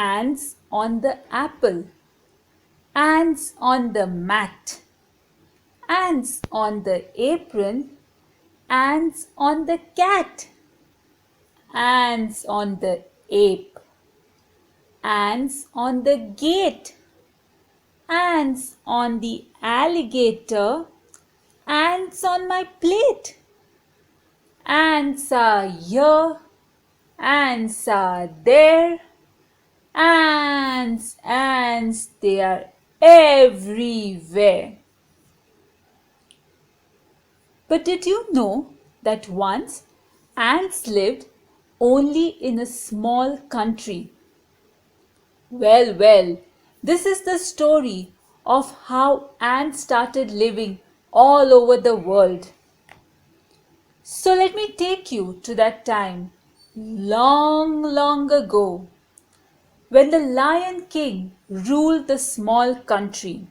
Ants on the apple, ants on the mat, ants on the apron, ants on the cat, ants on the ape, ants on the gate, ants on the alligator, ants on my plate. Ants are here, ants are there, ants, ants, they are everywhere. But did you know that once ants lived only in a small country? Well, this is the story of how ants started living all over the world. So let me take you to that time, long, long ago, when the Lion King ruled the small country.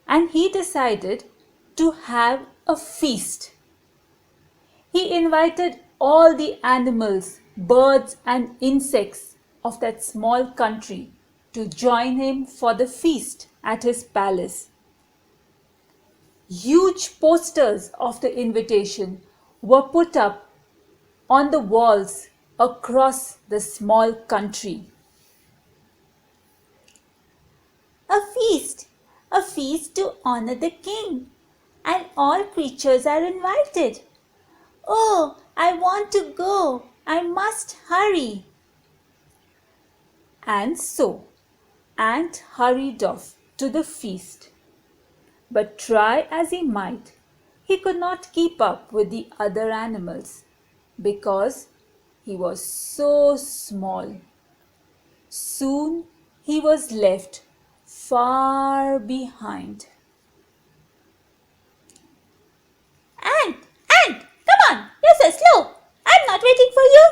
And he decided to have a feast. He invited all the animals, birds and insects of that small country to join him for the feast at his palace. Huge posters of the invitation were put up on the walls across the small country. A feast to honor the king, and all creatures are invited. Oh, I want to go. I must hurry. And so, Ant hurried off to the feast. But try as he might, he could not keep up with the other animals because he was so small. Soon he was left far behind. Ant, Ant, come on, you're so slow. I'm not waiting for you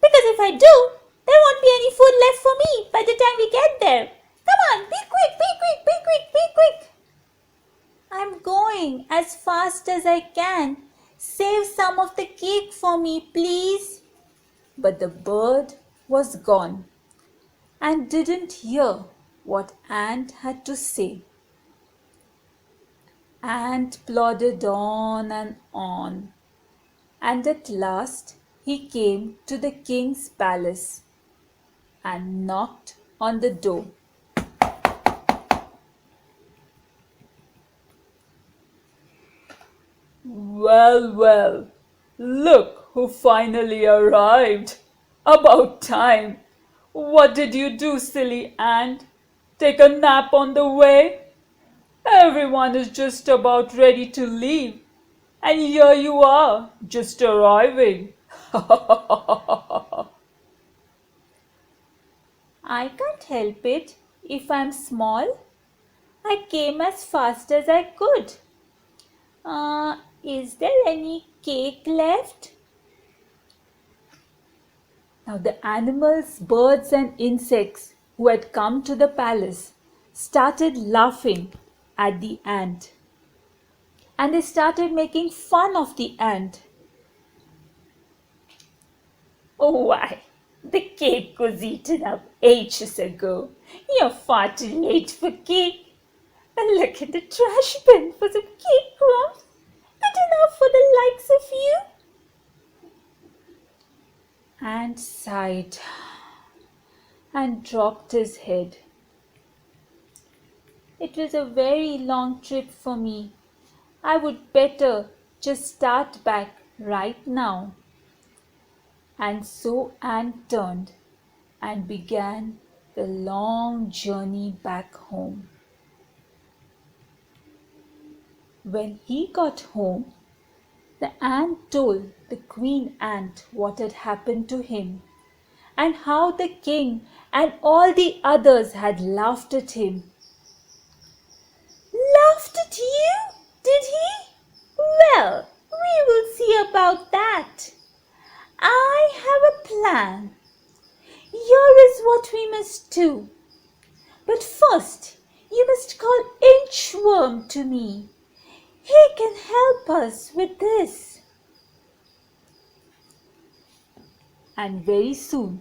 because if I do, there won't be any food left for me by the time we get there. Come on, be quick, be quick, be quick, be quick. I'm going as fast as I can. Save some of the cake for me, please. But the bird was gone and didn't hear what Ant had to say. Ant plodded on, and at last he came to the king's palace and knocked on the door. Well, look who finally arrived. About time. What did you do, silly ant? Take a nap on the way? Everyone is just about ready to leave. And here you are, just arriving. I can't help it if I'm small. I came as fast as I could. Is there any cake left? Now the animals, birds and insects who had come to the palace started laughing at the ant. And they started making fun of the ant. Oh, why? The cake was eaten up ages ago. You're far too late for cake. And look at the trash bin for some cake crumbs. Good enough for the likes of you. Ant sighed and dropped his head. It was a very long trip for me. I would better just start back right now. And so Ant turned and began the long journey back home. When he got home, the ant told the queen ant what had happened to him and how the king and all the others had laughed at him. Laughed at you, did he? Well, we will see about that. I have a plan. Here is what we must do. But first, you must call Inchworm to me. He can help us with this. And very soon,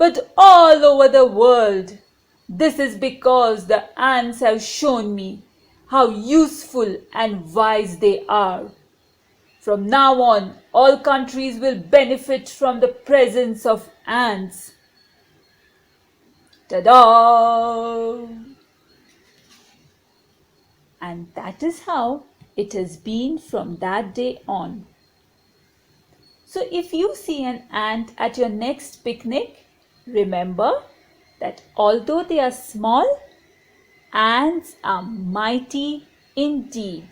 but all over the world. This is because the ants have shown me how useful and wise they are. From now on, all countries will benefit from the presence of ants. Ta-da! And that is how it has been from that day on. So if you see an ant at your next picnic, remember that although they are small, ants are mighty indeed.